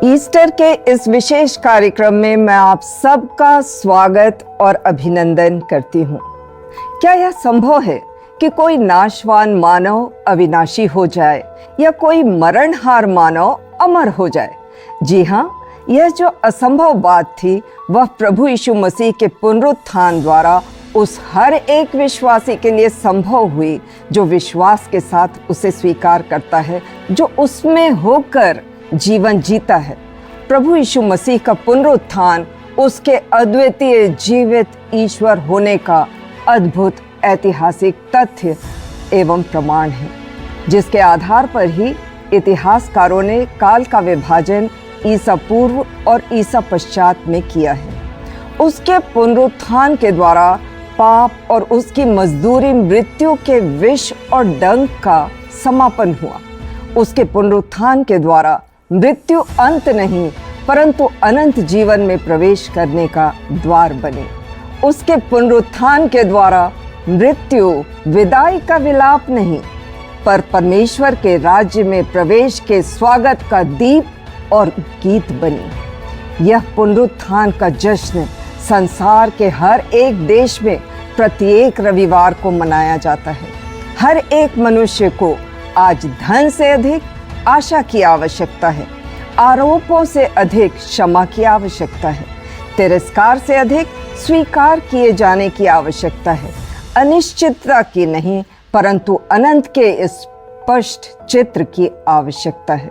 Easter के इस विशेष कार्यक्रम में मैं आप सबका स्वागत और अभिनंदन करती हूँ। क्या यह संभव है कि कोई नाशवान मानव अविनाशी हो जाए या कोई मरणहार मानव अमर हो जाए? जी हाँ, यह जो असंभव बात थी वह प्रभु यीशु मसीह के पुनरुत्थान द्वारा उस हर एक विश्वासी के लिए संभव हुई जो विश्वास के साथ उसे स्वीकार करता है, जो उसमें होकर जीवन जीता है। प्रभु यीशु मसीह का पुनरुत्थान उसके अद्वितीय जीवित ईश्वर होने का अद्भुत ऐतिहासिक तथ्य एवं प्रमाण है, जिसके आधार पर ही इतिहासकारों ने काल का विभाजन ईसा पूर्व और ईसा पश्चात में किया है। उसके पुनरुत्थान के द्वारा पाप और उसकी मजदूरी मृत्यु के विष और डंक का समापन हुआ। उसके पुनरुत्थान के द्वारा मृत्यु अंत नहीं परंतु अनंत जीवन में प्रवेश करने का द्वार बने। उसके पुनरुत्थान के द्वारा मृत्यु विदाई का विलाप नहीं पर परमेश्वर के राज्य में प्रवेश के स्वागत का दीप और गीत बनी। यह पुनरुत्थान का जश्न संसार के हर एक देश में प्रत्येक रविवार को मनाया जाता है। हर एक मनुष्य को आज धन से अधिक आशा की आवश्यकता है, आरोपों से अधिक क्षमा की आवश्यकता है, तिरस्कार से अधिक स्वीकार किए जाने की आवश्यकता है, अनिश्चितता की नहीं परंतु अनंत के स्पष्ट चित्र की आवश्यकता है,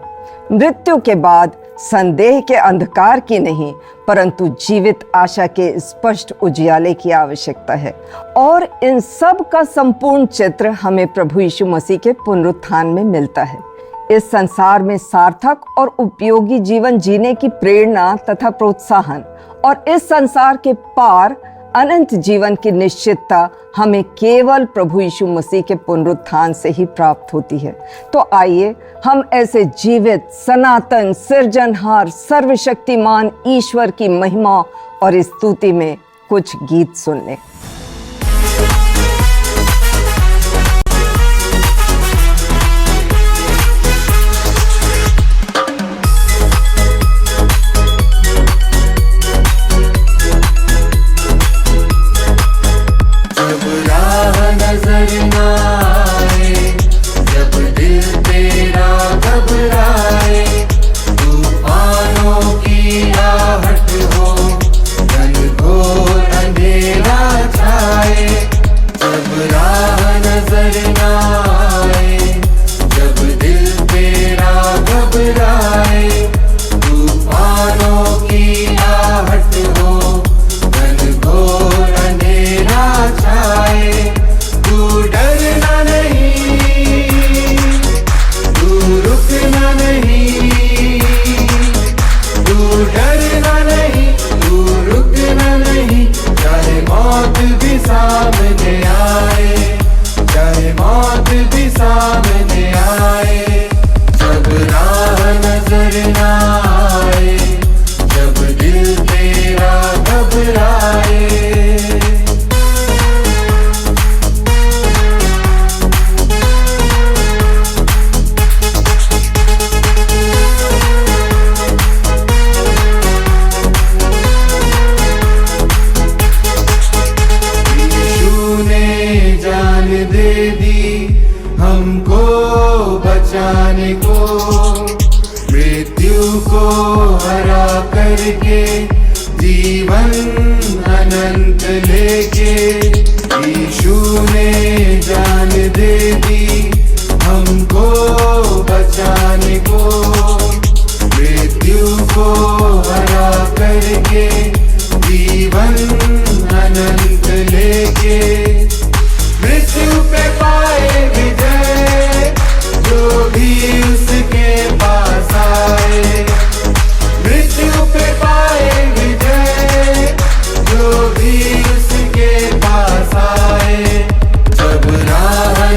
मृत्यु के बाद संदेह के अंधकार की नहीं परंतु जीवित आशा के स्पष्ट उजियाले की आवश्यकता है। और इन सब का संपूर्ण चित्र हमें प्रभु यीशु मसीह के पुनरुत्थान में मिलता है। इस संसार में सार्थक और उपयोगी जीवन जीने की प्रेरणा तथा प्रोत्साहन और इस संसार के पार अनंत जीवन की निश्चितता हमें केवल प्रभु यीशु मसीह के पुनरुत्थान से ही प्राप्त होती है। तो आइए हम ऐसे जीवित सनातन सृजनहार सर्वशक्तिमान ईश्वर की महिमा और स्तुति में कुछ गीत सुन लें।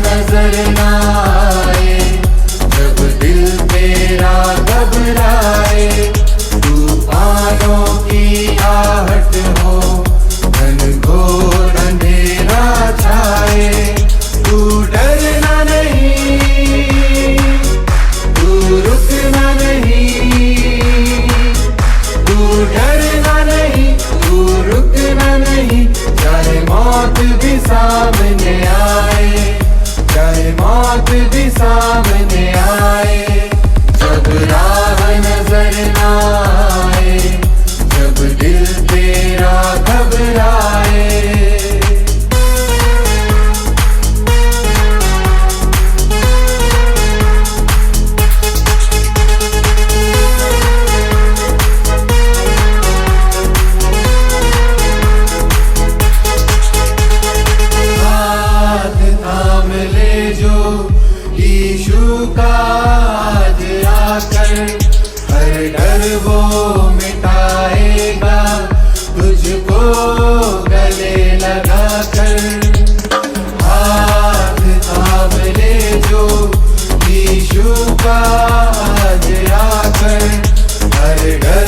नजर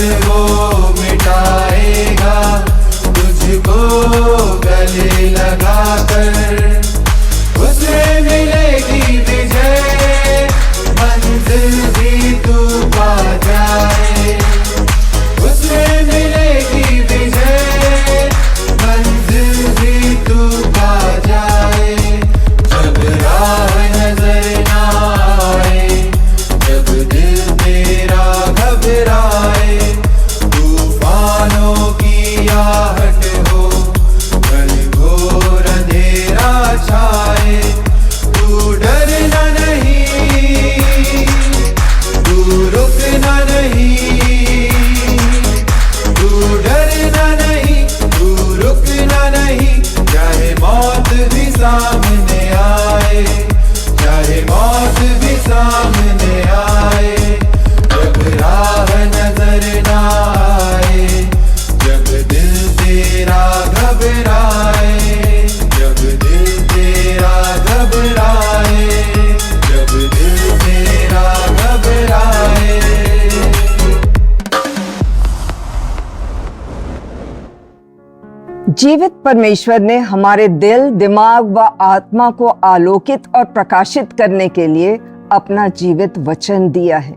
पर वो मिटाएगा तुझको गले लगाकर। उससे मिलेगी विजय, मंजिल भी तू पा जाए। उससे मिलेगी विजय, मंजिल भी तू पा जाए। जब राह नजर ना आए, जब दिल तेरा घबराए, तूफानों की आहट हो, घनघोर अंधेरा छाए, तू डरना नहीं, तू रुकना नहीं, तू डरना नहीं, तू रुकना नहीं। चाहे मौत भी सामने आए, चाहे मौत भी सामने आए, जब राह नजर ना आए, जब दिल तेरा घबराए, जब दिल तेरा घबराए, जब दिल तेरा घबराए। जीवित परमेश्वर ने हमारे दिल, दिमाग व आत्मा को आलोकित और प्रकाशित करने के लिए अपना जीवित वचन दिया है।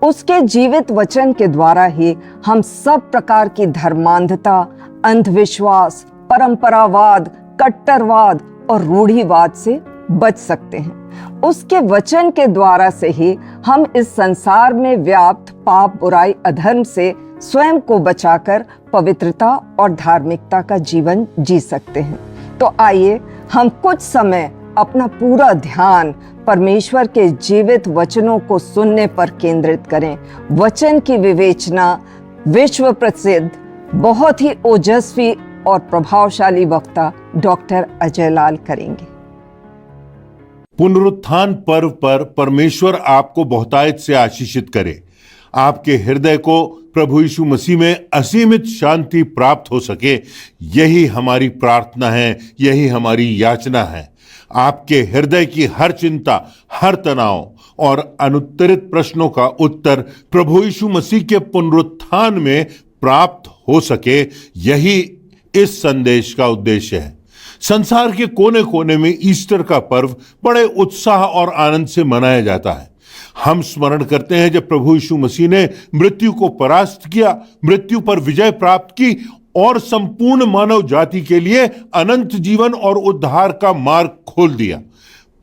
उसके जीवित वचन के द्वारा ही हम सब प्रकार की धर्मांधता, अंधविश्वास, परंपरावाद, कट्टरवाद और रूढ़िवाद से बच सकते हैं। उसके वचन के द्वारा से ही हम इस संसार में व्याप्त पाप, बुराई, अधर्म से स्वयं को बचाकर पवित्रता और धार्मिकता का जीवन जी सकते हैं। तो आइए हम कुछ समय अपना पूरा ध्यान परमेश्वर के जीवित वचनों को सुनने पर केंद्रित करें। वचन की विवेचना विश्व प्रसिद्ध, बहुत ही ओजस्वी और प्रभावशाली वक्ता डॉक्टर अजय लाल करेंगे। पुनरुत्थान पर्व पर परमेश्वर आपको बहुतायत से आशीषित करे। आपके हृदय को प्रभु यीशु मसीह में असीमित शांति प्राप्त हो सके, यही हमारी प्रार्थना है, यही हमारी याचना है। आपके हृदय की हर चिंता, हर तनाव और अनुत्तरित प्रश्नों का उत्तर प्रभु यीशु मसीह के पुनरुत्थान में प्राप्त हो सके, यही इस संदेश का उद्देश्य है। संसार के कोने कोने में ईस्टर का पर्व बड़े उत्साह और आनंद से मनाया जाता है। हम स्मरण करते हैं जब प्रभु यीशु मसीह ने मृत्यु को परास्त किया, मृत्यु पर विजय प्राप्त की और संपूर्ण मानव जाति के लिए अनंत जीवन और उद्धार का मार्ग खोल दिया।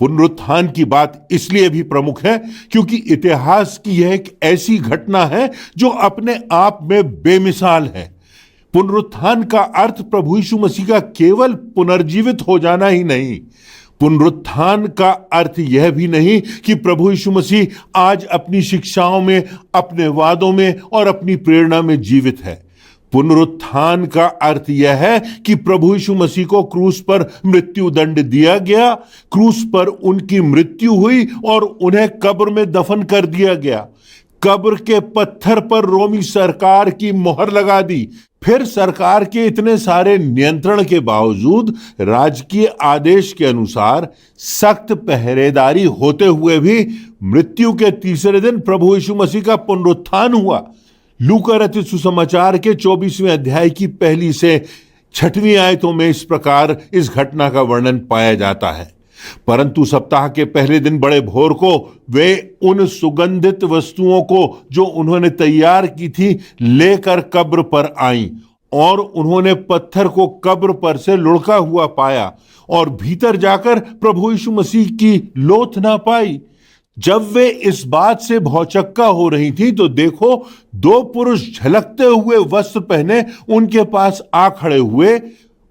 पुनरुत्थान की बात इसलिए भी प्रमुख है क्योंकि इतिहास की यह एक ऐसी घटना है जो अपने आप में बेमिसाल है। पुनरुत्थान का अर्थ प्रभु यीशु मसीह का केवल पुनर्जीवित हो जाना ही नहीं। पुनरुत्थान का अर्थ यह भी नहीं कि प्रभु यीशु मसीह आज अपनी शिक्षाओं में, अपने वादों में और अपनी प्रेरणा में जीवित है। पुनरुत्थान का अर्थ यह है कि प्रभु यीशु मसीह को क्रूस पर मृत्यु दंड दिया गया, क्रूस पर उनकी मृत्यु हुई और उन्हें कब्र में दफन कर दिया गया। कब्र के पत्थर पर रोमी सरकार की मोहर लगा दी। फिर सरकार के इतने सारे नियंत्रण के बावजूद राजकीय आदेश के अनुसार सख्त पहरेदारी होते हुए भी मृत्यु के तीसरे दिन प्रभु यीशु मसीह का पुनरुत्थान हुआ। लूका रचित सुसमाचार के 24वें अध्याय की 1 से 6वीं आयतों में इस प्रकार इस घटना का वर्णन पाया जाता है। परंतु सप्ताह के पहले दिन बड़े भोर को वे उन सुगंधित वस्तुओं को जो उन्होंने तैयार की थी लेकर कब्र पर आईं, और उन्होंने पत्थर को कब्र पर से लुढ़का हुआ पाया और भीतर जाकर प्रभु यीशु मसीह की लोथ ना पाई। जब वे इस बात से भौचक्का हो रही थी तो देखो 2 पुरुष झलकते हुए वस्त्र पहने उनके पास आ खड़े हुए,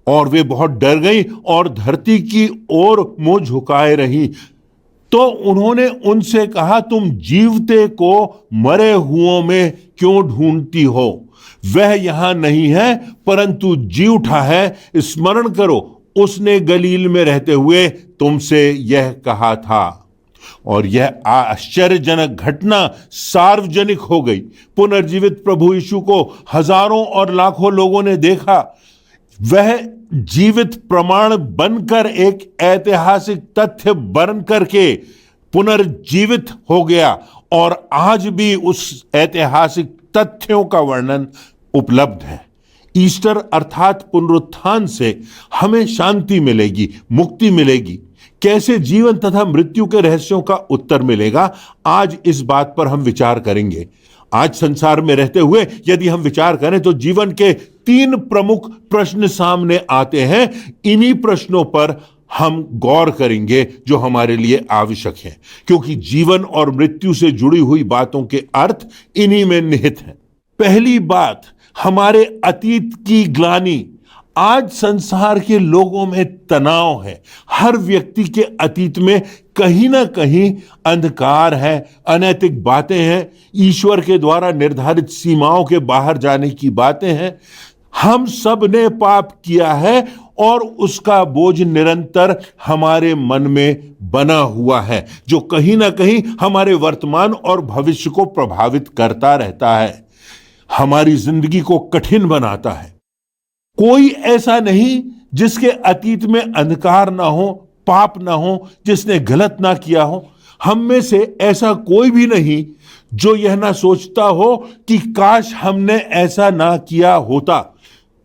और वे बहुत डर गई और धरती की ओर मुंह झुकाए रही। तो उन्होंने उनसे कहा, तुम जीवते को मरे हुओं में क्यों ढूंढती हो? वह यहां नहीं है परंतु जी उठा है। स्मरण करो, उसने गलील में रहते हुए तुमसे यह कहा था। और यह आश्चर्यजनक घटना सार्वजनिक हो गई। पुनर्जीवित प्रभु यीशु को हजारों और लाखों लोगों ने देखा। वह जीवित प्रमाण बनकर, एक ऐतिहासिक तथ्य बन करके पुनर्जीवित हो गया और आज भी उस ऐतिहासिक तथ्यों का वर्णन उपलब्ध है। ईस्टर अर्थात पुनरुत्थान से हमें शांति मिलेगी, मुक्ति मिलेगी। कैसे जीवन तथा मृत्यु के रहस्यों का उत्तर मिलेगा, आज इस बात पर हम विचार करेंगे। आज संसार में रहते हुए यदि हम विचार करें तो जीवन के 3 प्रमुख प्रश्न सामने आते हैं। इन्हीं प्रश्नों पर हम गौर करेंगे जो हमारे लिए आवश्यक है, क्योंकि जीवन और मृत्यु से जुड़ी हुई बातों के अर्थ इन्हीं में निहित हैं। पहली बात, हमारे अतीत की ग्लानि। आज संसार के लोगों में तनाव है। हर व्यक्ति के अतीत में कहीं ना कहीं अंधकार है, अनैतिक बातें हैं, ईश्वर के द्वारा निर्धारित सीमाओं के बाहर जाने की बातें हैं। हम सब ने पाप किया है और उसका बोझ निरंतर हमारे मन में बना हुआ है, जो कहीं ना कहीं हमारे वर्तमान और भविष्य को प्रभावित करता रहता है, हमारी जिंदगी को कठिन बनाता है। कोई ऐसा नहीं जिसके अतीत में अंधकार ना हो, पाप ना हो, जिसने गलत ना किया हो। हम में से ऐसा कोई भी नहीं जो यह ना सोचता हो कि काश हमने ऐसा ना किया होता।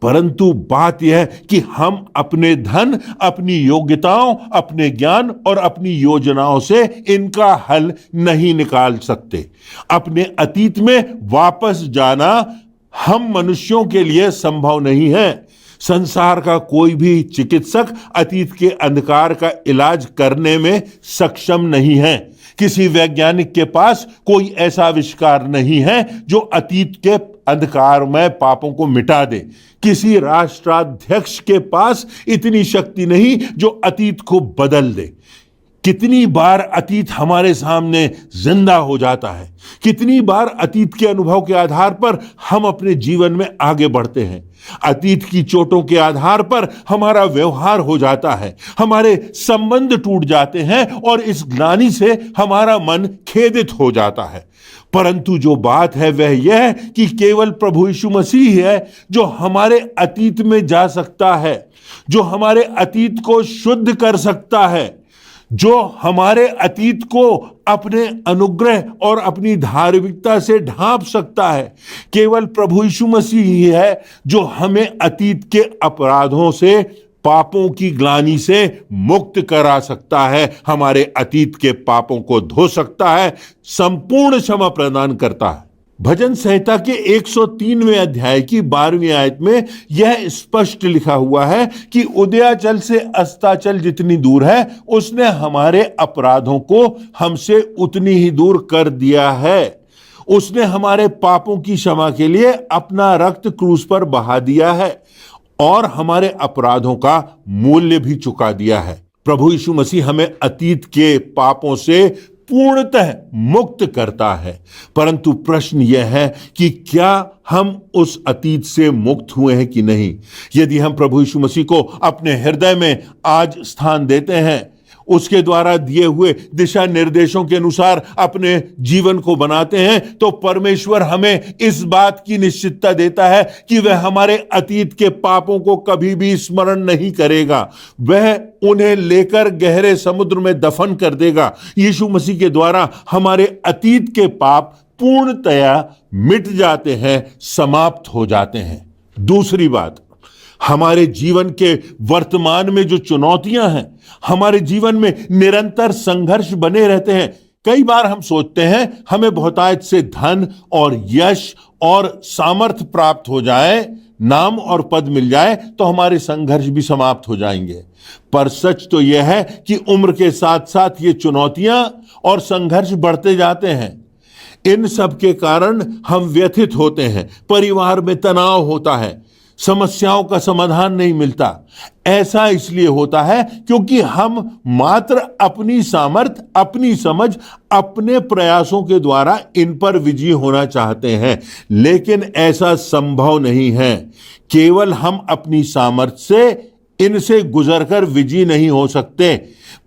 परंतु बात यह है कि हम अपने धन, अपनी योग्यताओं, अपने ज्ञान और अपनी योजनाओं से इनका हल नहीं निकाल सकते। अपने अतीत में वापस जाना हम मनुष्यों के लिए संभव नहीं है। संसार का कोई भी चिकित्सक अतीत के अंधकार का इलाज करने में सक्षम नहीं है। किसी वैज्ञानिक के पास कोई ऐसा आविष्कार नहीं है जो अतीत के अंधकारमय पापों को मिटा दे। किसी राष्ट्राध्यक्ष के पास इतनी शक्ति नहीं जो अतीत को बदल दे। कितनी बार अतीत हमारे सामने जिंदा हो जाता है, कितनी बार अतीत के अनुभव के आधार पर हम अपने जीवन में आगे बढ़ते हैं। अतीत की चोटों के आधार पर हमारा व्यवहार हो जाता है, हमारे संबंध टूट जाते हैं और इस ग्लानि से हमारा मन खेदित हो जाता है। परंतु जो बात है वह यह है कि केवल प्रभु यीशु मसीह है जो हमारे अतीत में जा सकता है, जो हमारे अतीत को शुद्ध कर सकता है, जो हमारे अतीत को अपने अनुग्रह और अपनी धार्मिकता से ढांप सकता है। केवल प्रभु यीशु मसीह ही है जो हमें अतीत के अपराधों से, पापों की ग्लानि से मुक्त करा सकता है, हमारे अतीत के पापों को धो सकता है, संपूर्ण क्षमा प्रदान करता है। भजन संहिता के 103वें अध्याय की 12वीं आयत में यह स्पष्ट लिखा हुआ है कि उदयाचल से अस्ताचल जितनी दूर है उसने हमारे अपराधों को हमसे उतनी ही दूर कर दिया है। उसने हमारे पापों की क्षमा के लिए अपना रक्त क्रूस पर बहा दिया है और हमारे अपराधों का मूल्य भी चुका दिया है। प्रभु यीशु मसीह हमें अतीत के पापों से पूर्णतः मुक्त करता है। परंतु प्रश्न यह है कि क्या हम उस अतीत से मुक्त हुए हैं कि नहीं। यदि हम प्रभु यीशु मसीह को अपने हृदय में आज स्थान देते हैं, उसके द्वारा दिए हुए दिशा निर्देशों के अनुसार अपने जीवन को बनाते हैं, तो परमेश्वर हमें इस बात की निश्चितता देता है कि वह हमारे अतीत के पापों को कभी भी स्मरण नहीं करेगा। वह उन्हें लेकर गहरे समुद्र में दफन कर देगा। यीशु मसीह के द्वारा हमारे अतीत के पाप पूर्णतया मिट जाते हैं, समाप्त हो जाते हैं। दूसरी बात, हमारे जीवन के वर्तमान में जो चुनौतियां हैं, हमारे जीवन में निरंतर संघर्ष बने रहते हैं। कई बार हम सोचते हैं हमें बहुतायत से धन और यश और सामर्थ्य प्राप्त हो जाए, नाम और पद मिल जाए तो हमारे संघर्ष भी समाप्त हो जाएंगे। पर सच तो यह है कि उम्र के साथ साथ ये चुनौतियां और संघर्ष बढ़ते जाते हैं। इन सब के कारण हम व्यथित होते हैं, परिवार में तनाव होता है, समस्याओं का समाधान नहीं मिलता। ऐसा इसलिए होता है क्योंकि हम मात्र अपनी सामर्थ्य, अपनी समझ, अपने प्रयासों के द्वारा इन पर विजयी होना चाहते हैं, लेकिन ऐसा संभव नहीं है। केवल हम अपनी सामर्थ्य से इनसे गुजरकर विजयी नहीं हो सकते।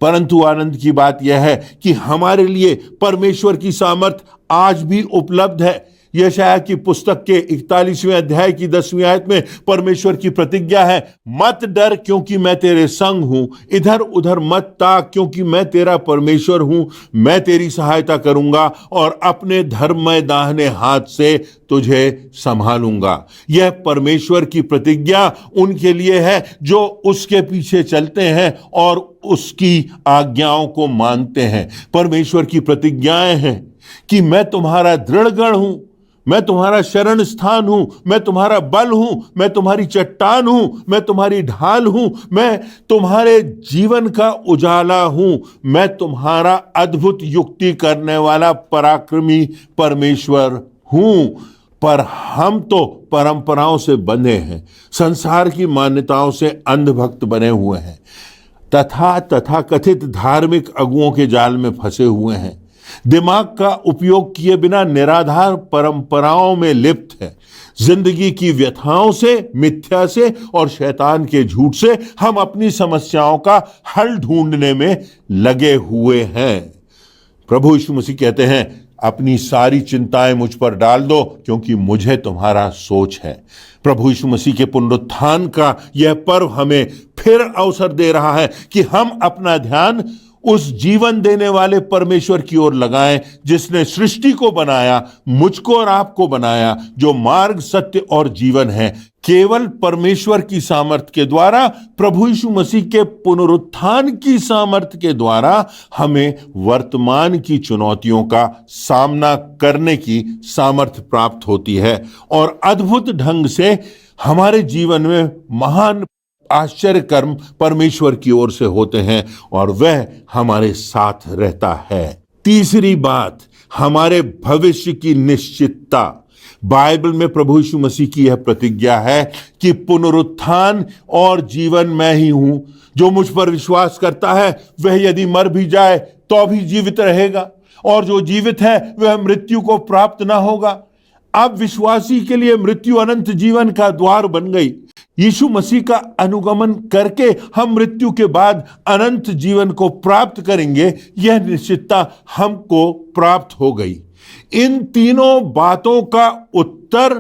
परंतु आनंद की बात यह है कि हमारे लिए परमेश्वर की सामर्थ्य आज भी उपलब्ध है। यशायाह की पुस्तक के 41वें अध्याय की 10वीं आयत में परमेश्वर की प्रतिज्ञा है, मत डर क्योंकि मैं तेरे संग हूं, इधर उधर मत ताक क्योंकि मैं तेरा परमेश्वर हूं, मैं तेरी सहायता करूंगा और अपने धर्ममय दाहिने हाथ से तुझे संभालूंगा। यह परमेश्वर की प्रतिज्ञा उनके लिए है जो उसके पीछे चलते हैं और उसकी आज्ञाओं को मानते हैं। परमेश्वर की प्रतिज्ञाएं हैं कि मैं तुम्हारा दृढ़गढ़ हूं, मैं तुम्हारा शरण स्थान हूं, मैं तुम्हारा बल हूं, मैं तुम्हारी चट्टान हूं, मैं तुम्हारी ढाल हूं, मैं तुम्हारे जीवन का उजाला हूं, मैं तुम्हारा अद्भुत युक्ति करने वाला पराक्रमी परमेश्वर हूं। पर हम तो परंपराओं से बंधे हैं, संसार की मान्यताओं से अंधभक्त बने हुए हैं, तथा कथित धार्मिक अगुओं के जाल में फंसे हुए हैं, दिमाग का उपयोग किए बिना निराधार परंपराओं में लिप्त है। जिंदगी की व्यथाओं से, मिथ्या से और शैतान के झूठ से हम अपनी समस्याओं का हल ढूंढने में लगे हुए हैं। प्रभु यीशु मसीह कहते हैं, अपनी सारी चिंताएं मुझ पर डाल दो क्योंकि मुझे तुम्हारा सोच है। प्रभु यीशु मसीह के पुनरुत्थान का यह पर्व हमें फिर अवसर दे रहा है कि हम अपना ध्यान उस जीवन देने वाले परमेश्वर की ओर लगाएं जिसने सृष्टि को बनाया, मुझको और आपको बनाया, जो मार्ग, सत्य और जीवन है। केवल परमेश्वर की सामर्थ के द्वारा, प्रभु यीशु मसीह के पुनरुत्थान की सामर्थ के द्वारा हमें वर्तमान की चुनौतियों का सामना करने की सामर्थ प्राप्त होती है और अद्भुत ढंग से हमारे जीवन में महान आश्चर्य कर्म परमेश्वर की ओर से होते हैं और वह हमारे साथ रहता है। तीसरी बात, हमारे भविष्य की निश्चितता। बाइबल में प्रभु यीशु मसीह की यह प्रतिज्ञा है कि पुनरुत्थान और जीवन मैं ही हूं। जो मुझ पर विश्वास करता है वह यदि मर भी जाए तो भी जीवित रहेगा, और जो जीवित है वह मृत्यु को प्राप्त ना होगा। अब विश्वासी के लिए मृत्यु अनंत जीवन का द्वार बन गई। यीशु मसीह का अनुगमन करके हम मृत्यु के बाद अनंत जीवन को प्राप्त करेंगे, यह निश्चितता हमको प्राप्त हो गई। इन तीनों बातों का उत्तर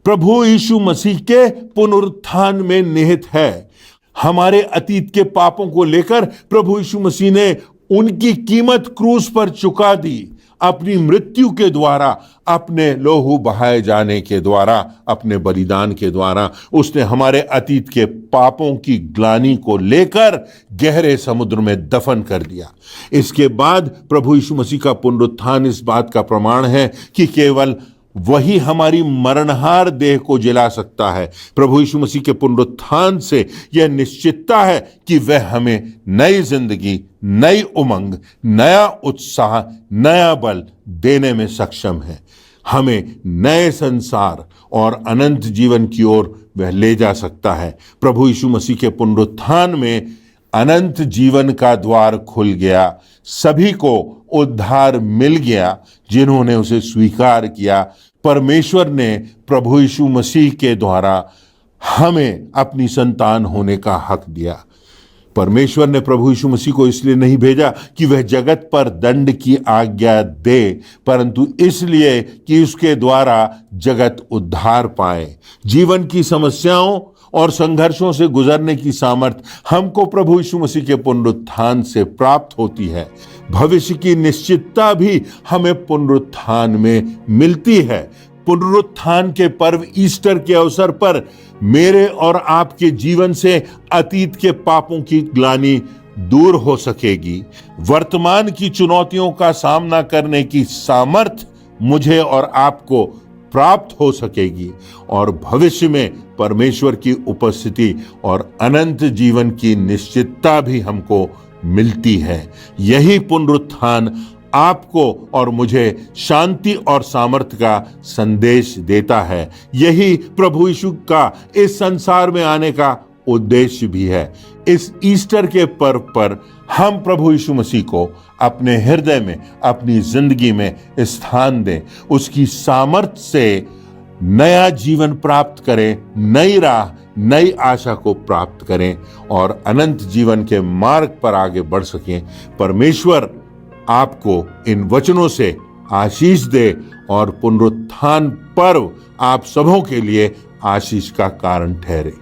प्रभु यीशु मसीह के पुनरुत्थान में निहित है। हमारे अतीत के पापों को लेकर प्रभु यीशु मसीह ने उनकी कीमत क्रूस पर चुका दी। अपनी मृत्यु के द्वारा, अपने लोहू बहाए जाने के द्वारा, अपने बलिदान के द्वारा उसने हमारे अतीत के पापों की ग्लानि को लेकर गहरे समुद्र में दफन कर दिया। इसके बाद प्रभु यीशु मसीह का पुनरुत्थान इस बात का प्रमाण है कि केवल वही हमारी मरणहार देह को जिला सकता है। प्रभु यीशु मसीह के पुनरुत्थान से यह निश्चितता है कि वह हमें नई जिंदगी, नई उमंग, नया उत्साह, नया बल देने में सक्षम है। हमें नए संसार और अनंत जीवन की ओर वह ले जा सकता है। प्रभु यीशु मसीह के पुनरुत्थान में अनंत जीवन का द्वार खुल गया। सभी को उद्धार मिल गया जिन्होंने उसे स्वीकार किया। परमेश्वर ने प्रभु यीशु मसीह के द्वारा हमें अपनी संतान होने का हक दिया। परमेश्वर ने प्रभु यीशु मसीह को इसलिए नहीं भेजा कि वह जगत पर दंड की आज्ञा दे, परंतु इसलिए कि उसके द्वारा जगत उद्धार पाए। जीवन की समस्याओं और संघर्षों से गुजरने की सामर्थ हमको प्रभु यीशु मसीह के पुनरुत्थान से प्राप्त होती है। भविष्य की निश्चितता भी हमें पुनरुत्थान में मिलती है। पुनरुत्थान के पर्व ईस्टर के अवसर पर मेरे और आपके जीवन से अतीत के पापों की ग्लानि दूर हो सकेगी। वर्तमान की चुनौतियों का सामना करने की सामर्थ मुझे और आपको प्राप्त हो सकेगी और भविष्य में परमेश्वर की उपस्थिति और अनंत जीवन की निश्चितता भी हमको मिलती है। यही पुनरुत्थान आपको और मुझे शांति और सामर्थ्य का संदेश देता है। यही प्रभु यीशु का इस संसार में आने का उद्देश्य भी है। इस ईस्टर के पर्व पर हम प्रभु यीशु मसीह को अपने हृदय में, अपनी जिंदगी में स्थान दें। उसकी सामर्थ्य से नया जीवन प्राप्त करें, नई राह, नई आशा को प्राप्त करें और अनंत जीवन के मार्ग पर आगे बढ़ सकें। परमेश्वर आपको इन वचनों से आशीष दे और पुनरुत्थान पर्व आप सबों के लिए आशीष का कारण ठहरे।